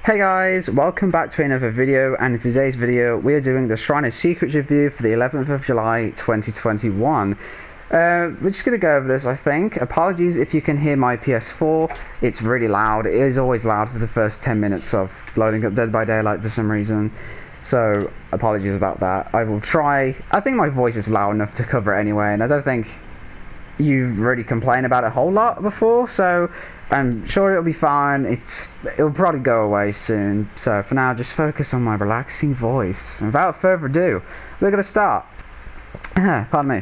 Hey guys, welcome back to another video, and in today's video we are doing the Shrine of Secrets review for the 11th of July 2021. We're just going to go over this, I think. Apologies if you can hear my PS4, it's really loud. It is always loud for the first 10 minutes of loading up Dead by Daylight for some reason. So, apologies about that. I will try. I think my voice is loud enough to cover it anyway, and I don't think you've really complained about it a whole lot before, so I'm sure it'll be fine. It'll probably go away soon. So for now, just focus on my relaxing voice. And without further ado, we're going to start. Pardon me.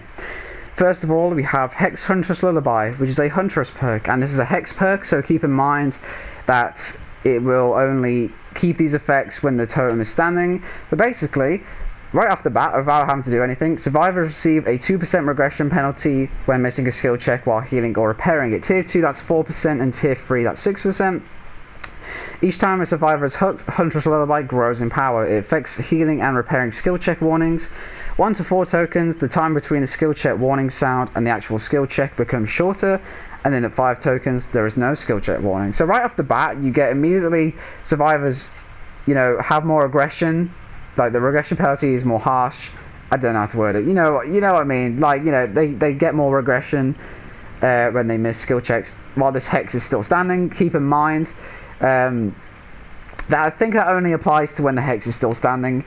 First of all, we have Hex Hunters Lullaby, which is a Huntress perk, and this is a Hex perk, so keep in mind that it will only keep these effects when the totem is standing. But basically, right off the bat, without having to do anything, survivors receive a 2% regression penalty when missing a skill check while healing or repairing it. Tier 2, that's 4%, and Tier 3, that's 6%. Each time a survivor is hooked, Huntress Lullaby grows in power. It affects healing and repairing skill check warnings. 1 to 4 tokens, the time between the skill check warning sound and the actual skill check becomes shorter. And then at 5 tokens, there is no skill check warning. So right off the bat, you get immediately survivors, have more aggression. Like, the regression penalty is more harsh. I don't know how to word it. You know what I mean. Like, they get more regression when they miss skill checks while this hex is still standing. Keep in mind that I think that only applies to when the hex is still standing.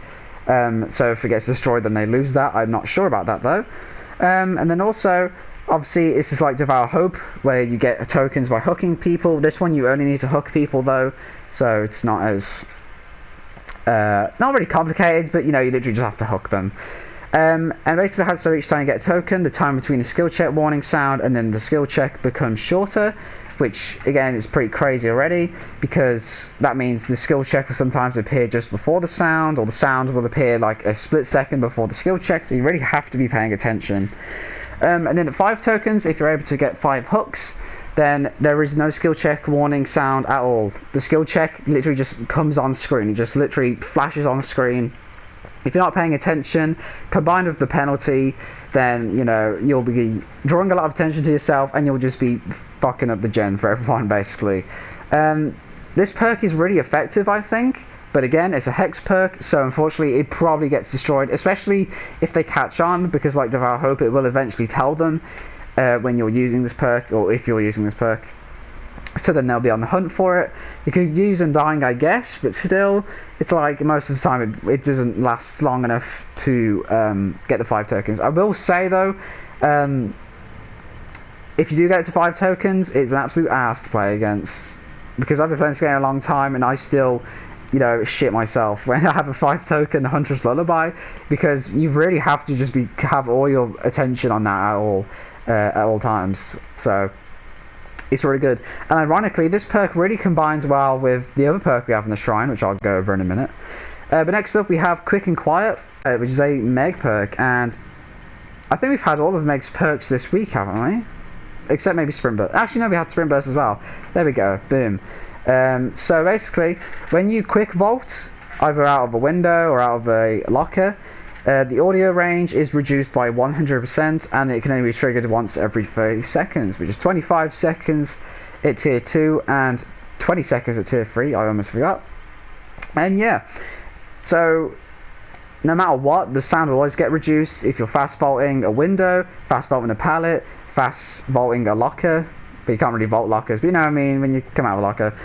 So if it gets destroyed, then they lose that. I'm not sure about that though. And then also, obviously, it's just like Devour Hope, where you get tokens by hooking people. This one you only need to hook people though, so it's not as not really complicated, but you literally just have to hook them. And basically, so each time you get a token, the time between the skill check warning sound and then the skill check becomes shorter, which again is pretty crazy already, because that means the skill check will sometimes appear just before the sound, or the sound will appear like a split second before the skill check, so you really have to be paying attention. And then at 5 tokens, if you're able to get 5 hooks, then there is no skill check warning sound at all. The skill check literally just comes on screen. It just literally flashes on screen. If you're not paying attention, combined with the penalty, then you'll be drawing a lot of attention to yourself, and you'll just be fucking up the gen for everyone basically. This perk is really effective, I think, but again, it's a hex perk, so unfortunately it probably gets destroyed, especially if they catch on, because like Devour Hope, it will eventually tell them when you're using this perk, or if you're using this perk, so then they'll be on the hunt for it. You could use Undying, I guess, but still, it's like most of the time it doesn't last long enough to get the 5 tokens. I will say though, if you do get to 5 tokens, it's an absolute ass to play against, because I've been playing this game a long time and I still shit myself when I have a 5 token Huntress Lullaby, because you really have to just have all your attention on that at all times. So it's really good, and ironically this perk really combines well with the other perk we have in the shrine, which I'll go over in a minute. But next up we have Quick and Quiet, which is a Meg perk, and I think we've had all of Meg's perks this week, haven't we? Except maybe Sprint Burst. Actually no, we had Sprint Burst as well. There we go, boom. So basically, when you quick vault, either out of a window or out of a locker, the audio range is reduced by 100%, and it can only be triggered once every 30 seconds, which is 25 seconds at Tier 2 and 20 seconds at Tier 3, I almost forgot. And yeah, so no matter what, the sound will always get reduced if you're fast vaulting a window, fast vaulting a pallet, fast vaulting a locker. But you can't really vault lockers, but you know what I mean, when you come out of a locker.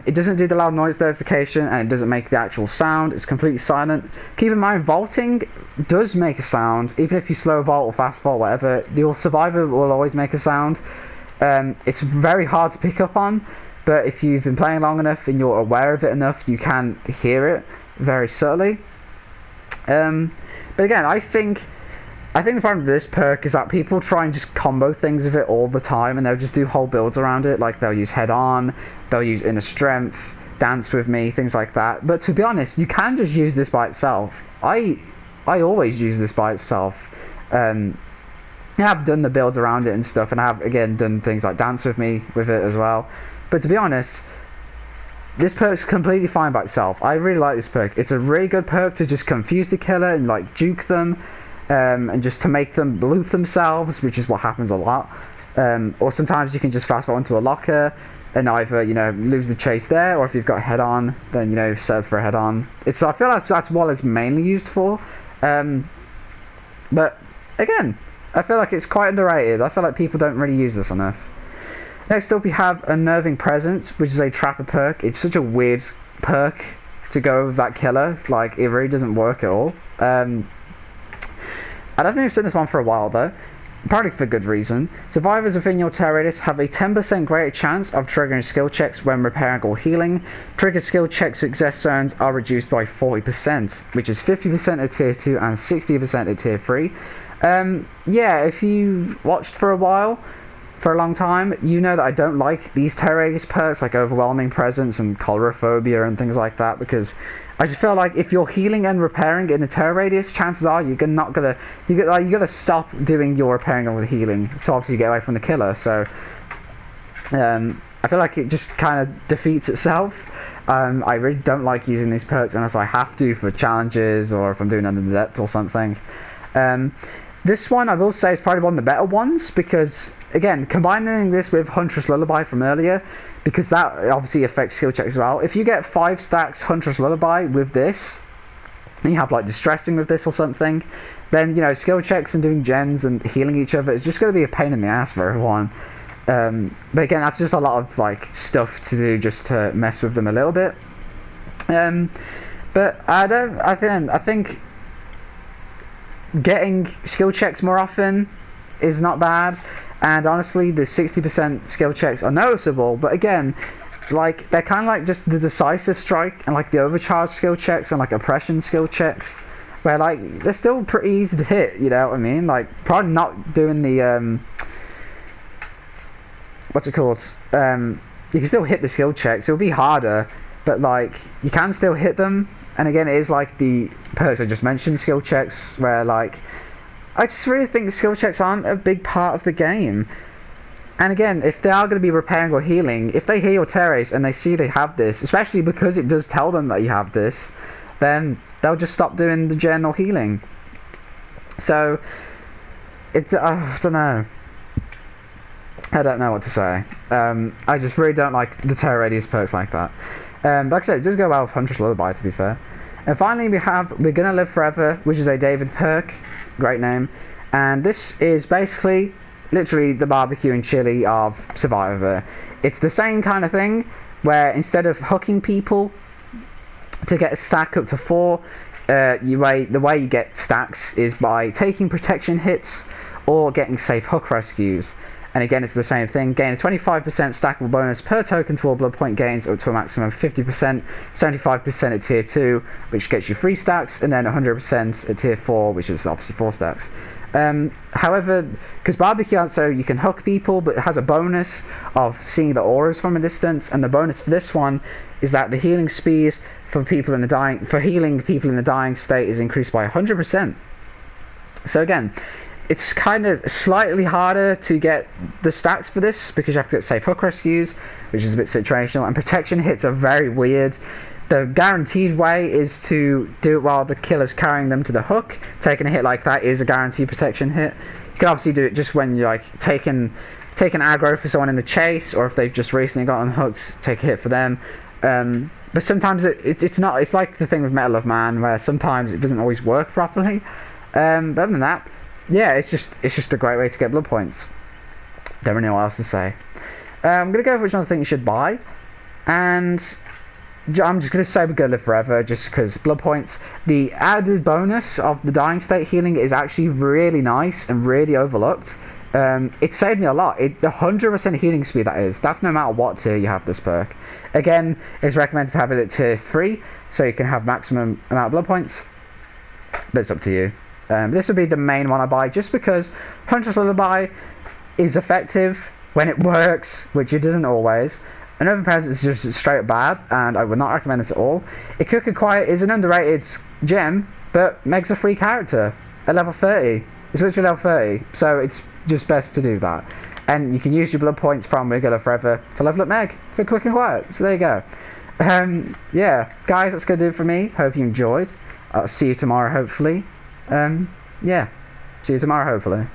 It doesn't do the loud noise notification, and it doesn't make the actual sound. It's completely silent. Keep in mind, vaulting does make a sound, even if you slow vault or fast vault, whatever. Your survivor will always make a sound. It's very hard to pick up on, but if you've been playing long enough and you're aware of it enough, you can hear it very subtly. But again, I think the problem with this perk is that people try and just combo things with it all the time, and they'll just do whole builds around it. Like, they'll use Head On, they'll use Inner Strength, Dance With Me, things like that. But to be honest, you can just use this by itself. I always use this by itself. I have done the builds around it and stuff, and I have, again, done things like Dance With Me with it as well. But to be honest, this perk's completely fine by itself. I really like this perk. It's a really good perk to just confuse the killer and, like, juke them. And just to make them loot themselves, which is what happens a lot. Or sometimes you can just fast forward into a locker, and either, you know, lose the chase there, or if you've got head on, then, you know, serve for a head on. I feel that's what it's mainly used for. But again, I feel like it's quite underrated. I feel like people don't really use this enough. Next up, we have Unnerving Presence, which is a trapper perk. It's such a weird perk to go with that killer. Like, it really doesn't work at all. I don't think I've seen this one for a while though. Probably for good reason. Survivors within your terror radius have a 10% greater chance of triggering skill checks when repairing or healing. Triggered skill check success zones are reduced by 40%, which is 50% at tier 2 and 60% at tier 3. Yeah, if you watched for a while, for a long time, you know that I don't like these terror radius perks like Overwhelming Presence and Choleraphobia and things like that, because I just feel like if you're healing and repairing in a terror radius, chances are you gotta stop doing your repairing and healing to obviously get away from the killer. So I feel like it just kind of defeats itself. I really don't like using these perks unless I have to for challenges or if I'm doing under the depth or something. This one I will say is probably one of the better ones, because again, combining this with Huntress Lullaby from earlier, because that obviously affects skill checks as well. If you get 5 stacks Huntress Lullaby with this, and you have like Distressing with this or something, then, you know, skill checks and doing gens and healing each other is just going to be a pain in the ass for everyone. But again, that's just a lot of like stuff to do just to mess with them a little bit. But I think getting skill checks more often is not bad, and honestly the 60% skill checks are noticeable, but again, like, they're kind of like just the decisive strike and like the overcharge skill checks and like oppression skill checks, where like they're still pretty easy to hit, you know what I mean? Like, probably not doing the what's it called, you can still hit the skill checks, it'll be harder, but like you can still hit them. And again, it is like the perks I just mentioned, skill checks, where like I just really think the skill checks aren't a big part of the game. And again, if they are going to be repairing or healing, if they hear your terror race and they see they have this, especially because it does tell them that you have this, then they'll just stop doing the gen or healing. So it's I don't know. I don't know what to say. I just really don't like the terror radius perks like that. But like I said, it does go well with Huntress Lullaby, to be fair. And finally we have We're Gonna Live Forever, which is a David perk. Great name. And this is basically literally the barbecue and chili of Survivor. It's the same kind of thing, where instead of hooking people to get a stack up to 4, the way you get stacks is by taking protection hits or getting safe hook rescues. And again, it's the same thing. Gain a 25% stackable bonus per token to all blood point gains up to a maximum of 50%, 75% at tier 2, which gets you 3 stacks, and then 100% at tier 4, which is obviously 4 stacks. However, because barbecue, so you can hook people, but it has a bonus of seeing the auras from a distance, and the bonus for this one is that the healing speed for healing people in the dying state is increased by 100%. So again, it's kind of slightly harder to get the stats for this because you have to get safe hook rescues, which is a bit situational, and protection hits are very weird. The guaranteed way is to do it while the killer's carrying them to the hook. Taking a hit like that is a guaranteed protection hit. You can obviously do it just when you're like taking aggro for someone in the chase, or if they've just recently gotten hooked, take a hit for them. But sometimes it's not. It's like the thing with Metal of Man, where sometimes it doesn't always work properly. But other than that, yeah, it's just a great way to get blood points. Don't really know what else to say. I'm gonna go for which one I think you should buy, and I'm just gonna say We're Gonna Live Forever, just because blood points. The added bonus of the dying state healing is actually really nice and really overlooked. It saved me a lot. The 100% healing speed, that is. That's no matter what tier you have this perk. Again, it's recommended to have it at tier 3, so you can have maximum amount of blood points. But it's up to you. This would be the main one I buy, just because Huntress Lullaby is effective when it works, which it doesn't always. Unnerving Presence is just straight up bad, and I would not recommend this at all. Cook and Quiet is an underrated gem, but Meg's a free character at level 30. It's literally level 30, so it's just best to do that. And you can use your blood points from We're Gonna Live Forever to level up Meg for Quick and Quiet. So there you go. Yeah, guys, that's gonna do it for me. Hope you enjoyed. I'll see you tomorrow, hopefully. Yeah, see you tomorrow, hopefully.